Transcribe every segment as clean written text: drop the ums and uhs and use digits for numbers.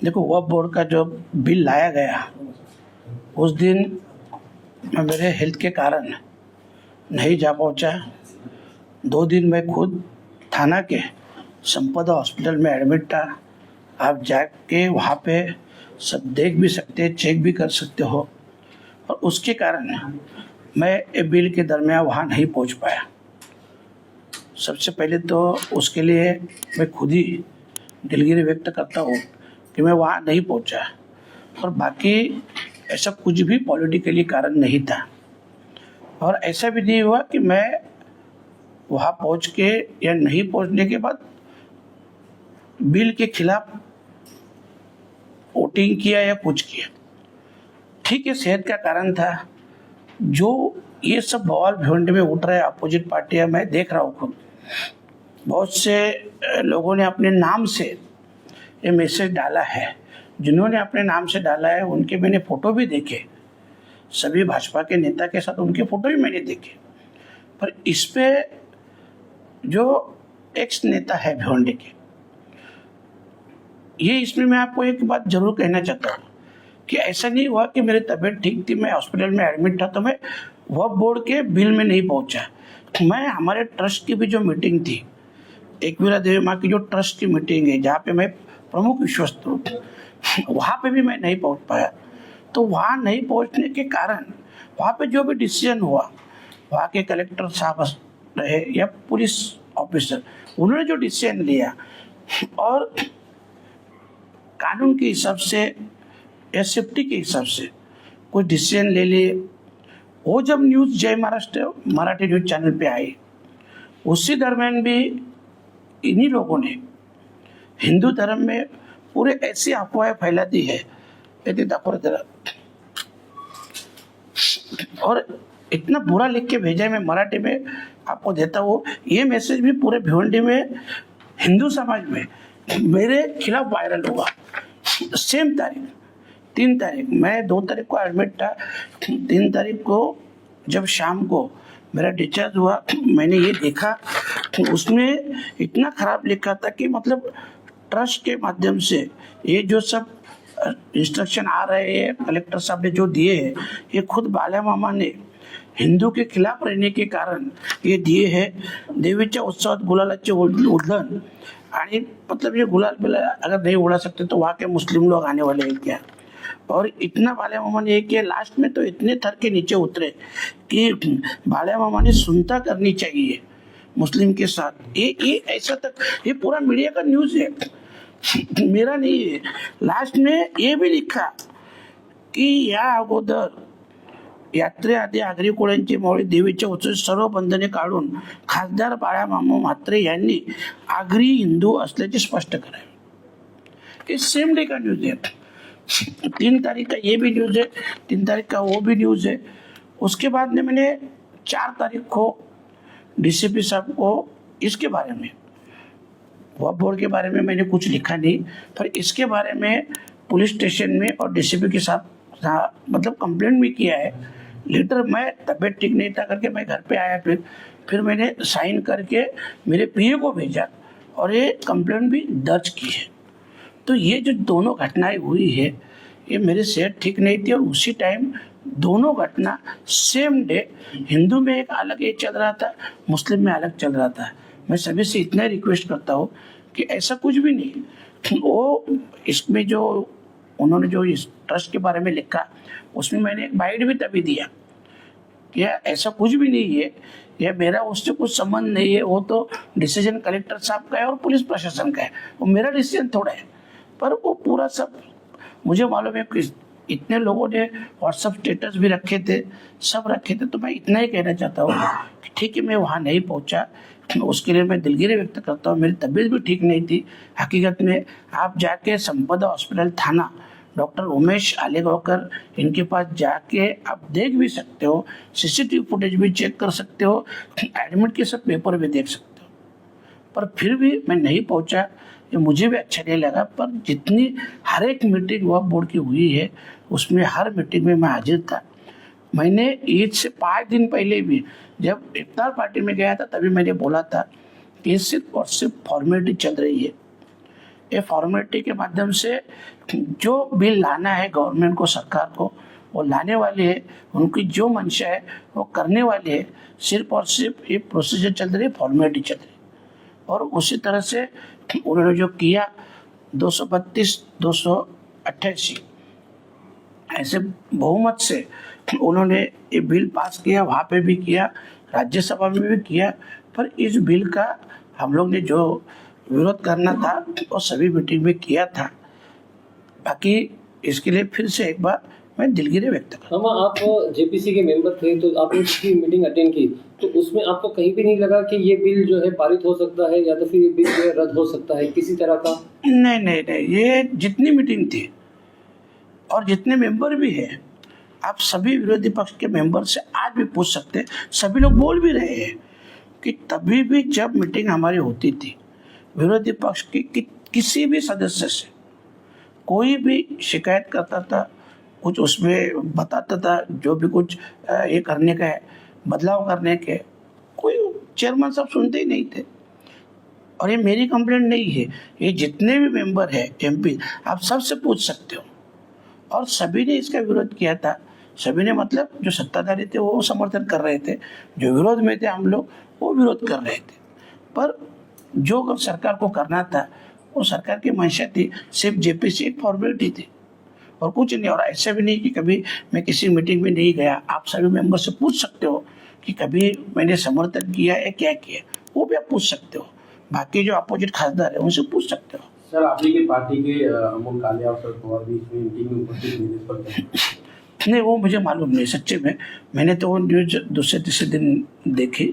देखो, वक्फ बोर्ड का जो बिल लाया गया उस दिन मैं मेरे हेल्थ के कारण नहीं जा पहुंचा। 2 दिन मैं खुद थाना के संपदा हॉस्पिटल में एडमिट था। आप जाके वहाँ पे सब देख भी सकते, चेक भी कर सकते हो। और उसके कारण मैं ए बिल के दरमियान वहाँ नहीं पहुँच पाया। सबसे पहले तो उसके लिए मैं खुद ही दिलगिरी व्यक्त करता हूँ कि मैं वहाँ नहीं पहुँचा। और बाकी ऐसा कुछ भी पॉलिटिकली कारण नहीं था, और ऐसा भी नहीं हुआ कि मैं वहाँ पहुँच के या नहीं पहुँचने के बाद बिल के खिलाफ वोटिंग किया या कुछ किया। ठीक है, सेहत का कारण था। जो ये सब बवाल भिवंडी में उठ रहे हैं अपोजिट पार्टियां, मैं देख रहा हूँ खुद। बहुत से लोगों ने अपने नाम से ये मैसेज डाला है। जिन्होंने अपने नाम से डाला है उनके मैंने फ़ोटो भी देखे, सभी भाजपा के नेता के साथ उनके फ़ोटो भी मैंने देखे। पर इस पे जो एक्स नेता है भिवंडी के, ये इसमें मैं आपको एक बात जरूर कहना चाहता हूँ कि ऐसा नहीं हुआ कि मेरी तबीयत ठीक थी, मैं हॉस्पिटल में एडमिट था तो मैं वक्फ बोर्ड के बिल में नहीं पहुँचा। मैं हमारे ट्रस्ट की भी जो मीटिंग थी, एकवीरा देवी माँ की जो ट्रस्ट की मीटिंग है जहाँ पे मैं प्रमुख विश्वस्त हूँ, वहाँ पे भी मैं नहीं पहुँच पाया। तो वहाँ नहीं पहुँचने के कारण वहाँ पे जो भी डिसीजन हुआ, वहाँ के कलेक्टर साहब रहे या पुलिस ऑफिसर, उन्होंने जो डिसीजन लिया और कानून के हिसाब से या सेफ्टी के हिसाब से कुछ डिसीजन ले लिए, वो जब न्यूज़ जय महाराष्ट्र मराठी न्यूज़ चैनल पे आई, उसी दरमियान भी इन्हीं लोगों ने हिंदू धर्म में पूरे ऐसी अफवाहें फैला दी है और इतना बुरा लिख के भेजा है। मैं मराठी में आपको देता हूँ, ये मैसेज भी पूरे भिवंडी में हिंदू समाज में मेरे खिलाफ वायरल हुआ। सेम तारीख 3 तारीख, मैं 2 तारीख को एडमिट था। 3 तारीख को जब शाम को मेरा डिस्चार्ज हुआ, मैंने ये देखा उसमें इतना खराब लिखा था कि मतलब ट्रस्ट के माध्यम से ये जो सब इंस्ट्रक्शन आ रहे हैं कलेक्टर साहब ने जो दिए हैं, ये खुद बाल्या मामा ने हिंदू के खिलाफ रहने के कारण ये दिए हैं। देवीच्या उत्सवात गुलालाचे उधळण, आणि मतलब ये गुलाल बिलाल अगर नहीं उड़ा सकते तो वहाँ के मुस्लिम लोग आने वाले हैं क्या। और इतना बाल्या मामा ने किया, लास्ट में तो इतने थर के नीचे उतरे कि बाल्या मामा ने सुनता करनी चाहिए मुस्लिम के साथ। ये ऐसा तक, ये पूरा मीडिया का न्यूज़ है, मेरा नहीं है। लास्ट में ये भी लिखा की या अगोदर यात्रेआधी आगरी कोळ्यांची मावळी देवीच्या उत्सवात सर्व बंधने काढून खासदार बाळा मामा म्हात्रे यांनी आगरी हिंदू असल्याचे स्पष्ट करावे। इस सेम डे का न्यूज़ है। 3 तारीख का ये भी न्यूज़ है, 3 तारीख का वो भी न्यूज़ है। उसके बाद में मैंने 4 तारीख को डीसीपी साहब को इसके बारे में, वक्फ बोर्ड के बारे में मैंने कुछ लिखा नहीं, पर इसके बारे में पुलिस स्टेशन में और डीसीपी के साथ मतलब कंप्लेंट भी किया है। लेटर मैं तबीयत ठीक नहीं था करके मैं घर पे आया, फिर मैंने साइन करके मेरे पीए को भेजा और ये कंप्लेंट भी दर्ज की है। तो ये जो दोनों घटनाएं हुई है, ये मेरी सेहत ठीक नहीं थी और उसी टाइम दोनों घटना सेम डे, हिंदू में एक अलग ये चल रहा था, मुस्लिम में अलग चल रहा था। मैं सभी से इतना रिक्वेस्ट करता हूँ कि ऐसा कुछ भी नहीं। वो इसमें जो उन्होंने जो इस ट्रस्ट के बारे में लिखा, उसमें मैंने एक बाइट भी तभी दिया कि ऐसा कुछ भी नहीं है, या मेरा उससे कुछ संबंध नहीं है। वो तो डिसीजन कलेक्टर साहब का है और पुलिस प्रशासन का है, वो मेरा डिसीजन थोड़ा है। पर वो पूरा सब मुझे मालूम है कि इतने लोगों ने व्हाट्सएप स्टेटस भी रखे थे, सब रखे थे। तो मैं इतना ही कहना चाहता हूँ कि ठीक है, मैं वहाँ नहीं पहुँचा, उसके लिए मैं दिलगिरी व्यक्त करता हूँ। मेरी तबीयत भी ठीक नहीं थी। हकीकत में आप जाके संपदा हॉस्पिटल थाना, डॉक्टर उमेश आलेगांवकर, इनके पास जाके आप देख भी सकते हो, सीसीटीवी फुटेज भी चेक कर सकते हो, एडमिट के सब पेपर भी देख सकते हो। पर फिर भी मैं नहीं पहुंचा, ये मुझे भी अच्छा नहीं लगा। पर जितनी हर एक मीटिंग वक्फ बोर्ड की हुई है, उसमें हर मीटिंग में मैं हाजिर था। मैंने ईद से 5 दिन पहले भी जब इफ्तार पार्टी में गया था, तभी मैंने बोला था कि सिर्फ और सिर्फ फॉर्मेलिटी चल रही है। ये फॉर्मेलिटी के माध्यम से जो बिल लाना है गवर्नमेंट को, सरकार को, वो लाने वाले है, उनकी जो मंशा है वो करने वाले है। सिर्फ और सिर्फ ये प्रोसीजर चल रही है, फॉर्मेलिटी चल रही है। और उसी तरह से उन्होंने जो किया 232, 288 ऐसे बहुमत से उन्होंने ये बिल पास किया, वहाँ पे भी किया, राज्यसभा में भी किया। पर इस बिल का हम लोग ने जो विरोध करना था वो सभी मीटिंग में किया था। बाकी इसके लिए फिर से एक बार मैं दिलगिरी व्यक्त करता हूँ। मामा, आप जेपीसी के मेंबर थे, तो आपने उसकी मीटिंग अटेंड की, तो उसमें आपको कहीं भी नहीं लगा कि ये बिल जो है पारित हो सकता है या तो फिर ये बिल जो है रद्द हो सकता है किसी तरह का? नहीं, ये जितनी मीटिंग थी और जितने मेंबर भी हैं, आप सभी विरोधी पक्ष के मेंबर से आज भी पूछ सकते हैं। सभी लोग बोल भी रहे हैं कि तभी भी जब मीटिंग हमारी होती थी, विरोधी पक्ष की किसी भी सदस्य से कोई भी शिकायत करता था, कुछ उसमें बताता था, जो भी कुछ ये करने का है, बदलाव करने के, कोई चेयरमैन साहब सुनते ही नहीं थे। और ये मेरी कंप्लेंट नहीं है, ये जितने भी मेंबर हैं एमपी, आप सबसे पूछ सकते हो। और सभी ने इसका विरोध किया था। सभी ने मतलब जो सत्ताधारी थे वो समर्थन कर रहे थे, जो विरोध में थे हम लोग वो विरोध कर रहे थे। पर जो सरकार को करना था वो सरकार की मंशा थी, सिर्फ जेपीसी एक फॉर्मेलिटी थी और कुछ नहीं। और ऐसा भी नहीं कि कभी मैं किसी मीटिंग में नहीं गया। आप सभी मेंबर से पूछ सकते हो कि कभी मैंने समर्थन किया है, क्या किया, वो भी आप पूछ सकते हो। बाकी जो अपोजिट खासदार है उनसे पूछ सकते हो। सर, आपकी की पार्टी के अमोल कालिया और शरद पवार भी इसमें मीटिंग में उपस्थित नहीं, इस पर नहीं, वो मुझे मालूम नहीं सच्चे में। मैंने तो वो न्यूज दूसरे तीसरे दिन देखी,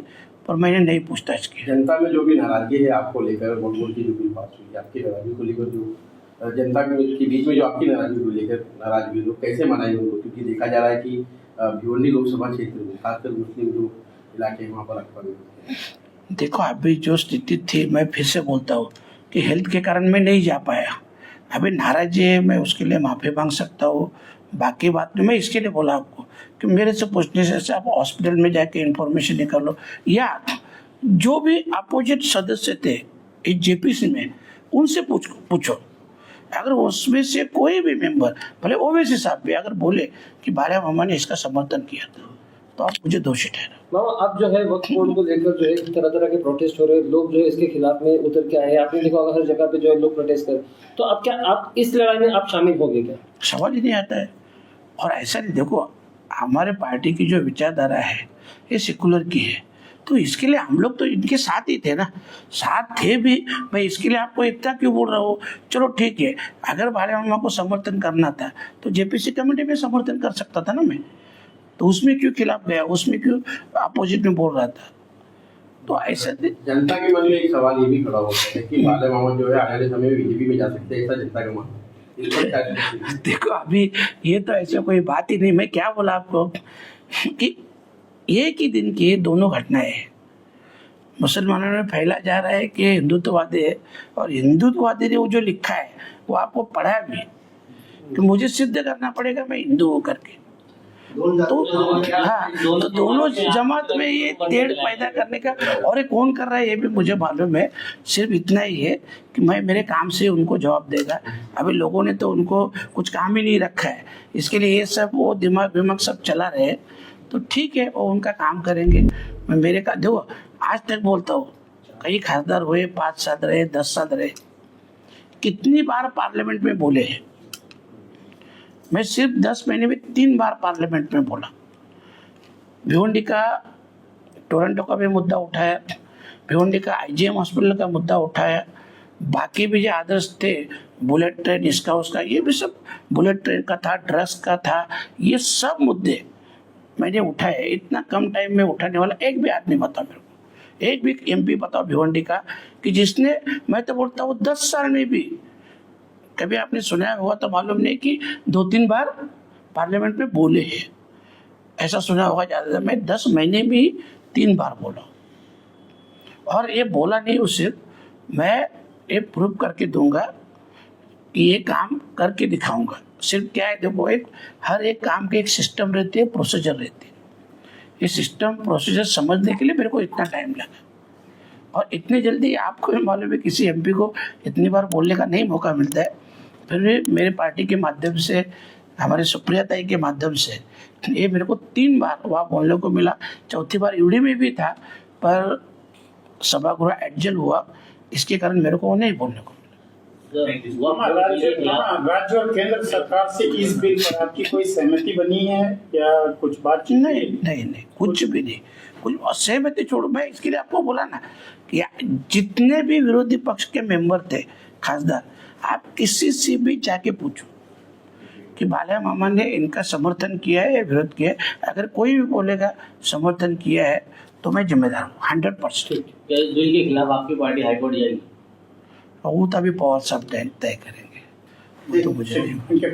पर मैंने नहीं पूछताछ की। जनता में जो भी नाराजगी है आपको लेकर, वोट की जो भी बात हुई, आपकी नाराजगी को लेकर, जो जनता के बीच में जो आपकी नाराजगी को लेकर नाराजगी लोग कैसे मनाएंगे उनको? क्योंकि देखा जा रहा है कि भिवंडी लोकसभा क्षेत्र में खासकर मुस्लिम जो इलाके हैं वहाँ पर अक्सर देखो, अभी जो स्थिति थी, मैं फिर से बोलता हूँ कि हेल्थ के कारण मैं नहीं जा पाया। अभी नाराजी है, मैं उसके लिए माफ़ी मांग सकता हूँ। बाकी बात नहीं, मैं इसके लिए बोला आपको कि मेरे से पूछने से आप हॉस्पिटल में जाके इन्फॉर्मेशन निकाल लो, या जो भी अपोजिट सदस्य थे इस जेपीसी में उनसे पूछो। अगर उसमें से कोई भी मेंबर, भले ओवैसी साहब भी, अगर बोले कि बाला मामा ने इसका समर्थन किया था, तो आप मुझे दोषी ठहरा। मामा, अब जो है वक्फ बोर्ड को लेकर जो है तरह तरह के प्रोटेस्ट हो रहे हैं, लोग जो है इसके खिलाफ में उतर के आए हैं। आपने देखा होगा हर जगह पे जो है लोग प्रोटेस्ट कर, तो अब क्या आप इस लड़ाई में आप शामिल होंगे क्या? सवाल ही नहीं आता है। और ऐसा नहीं, देखो हमारे पार्टी की जो विचारधारा है ये सेकुलर की है, तो इसके लिए हम लोग तो इनके साथ ही थे ना, साथ थे भी। मैं इसके लिए आपको इतना क्यों बोल रहा हूँ? चलो ठीक है, अगर बाला मामा को समर्थन करना था तो जेपीसी कमेटी में समर्थन कर सकता था ना मैं, तो उसमें क्यों खिलाफ गया, उसमें क्यों अपोजिट में बोल रहा था? तो ऐसा जनता के मन में एक सवाल ये भी खड़ा होता है कि बाला मामा जो है आने वाले समय में बीजेपी में जा सकते हैं, ऐसा जनता का मानना है। देखो, अभी ये तो ऐसा कोई बात ही नहीं। मैं क्या बोला आपको कि एक ही दिन की दोनों घटनाएं हैं। मुसलमानों में फैला जा रहा है कि हिंदुत्ववादी है, और हिंदुत्ववादी ने वो जो लिखा है वो आपको पढ़ा भी कि मुझे सिद्ध करना पड़ेगा मैं हिंदू हूँ करके। तो हाँ, तो दोनों जमात में ये तेड़ पैदा करने का, और ये कौन कर रहा है ये भी मुझे मालूम है। सिर्फ इतना ही है कि मैं मेरे काम से उनको जवाब देगा। अभी लोगों ने तो उनको कुछ काम ही नहीं रखा है, इसके लिए ये सब वो दिमाग सब चला रहे। तो ठीक है, वो उनका काम करेंगे। मैं मेरे का देखो, आज तक बोलता हूँ, कई खासदार हुए, 5 साल रहे, 10 साल रहे, कितनी बार पार्लियामेंट में बोले हैं। मैं सिर्फ 10 महीने में 3 बार पार्लियामेंट में बोला। भिवंडी का, टोरंटो का भी मुद्दा उठाया, भिवंडी का आईजीएम हॉस्पिटल का मुद्दा उठाया, बाकी भी जो आदर्श थे, बुलेट ट्रेन इसका उसका, ये भी सब बुलेट ट्रेन का था, ड्रग्स का था, ये सब मुद्दे मैंने उठाए। इतना कम टाइम में उठाने वाला एक भी आदमी बताओ मेरे को, एक भी एमपी बताओ भिवंडी का कि जिसने, मैं तो बोलता हूँ 10 साल में भी कभी आपने सुना हुआ तो मालूम नहीं कि 2-3 बार पार्लियामेंट में बोले हैं। ऐसा सुना होगा ज़्यादा। मैं 10 महीने में 3 बार बोला, और ये बोला नहीं उसे, मैं ये प्रूव करके दूंगा कि ये काम करके दिखाऊंगा। सिर्फ क्या है, देखो, हर एक काम की एक सिस्टम रहती है, प्रोसीजर रहती है। ये सिस्टम प्रोसीजर समझने के लिए मेरे को इतना टाइम लगा। और इतनी जल्दी आपको भी मालूम है किसी एमपी को इतनी बार बोलने का नहीं मौका मिलता है। फिर भी मेरे पार्टी के माध्यम से, हमारे सुप्रिया ताई के माध्यम से ये मेरे को 3 बार वहाँ बोलने को मिला। चौथी बार यूडी में भी था, पर सभागृह एडजल हुआ, इसके कारण मेरे को नहीं बोलने को राज्य और केंद्र सरकार से इस बिल पर आपकी कोई सहमति बनी है या कुछ बातचीत? नहीं, कुछ भी नहीं। कुछ असहमति छोड़ो, मैं इसके लिए आपको बोला ना कि जितने भी विरोधी पक्ष के मेंबर थे, खासदार, आप किसी से भी जाके पूछो कि बाला मामा ने इनका समर्थन किया है या विरोध किया है। अगर कोई भी बोलेगा समर्थन किया है तो मैं जिम्मेदार हूँ 100%। क्या इस बिल के खिलाफ आपकी पार्टी हाईकोर्ट जाएगी? वो तो अभी पवार साहब तय करेंगे, वो तो मुझे नहीं। ठीक है।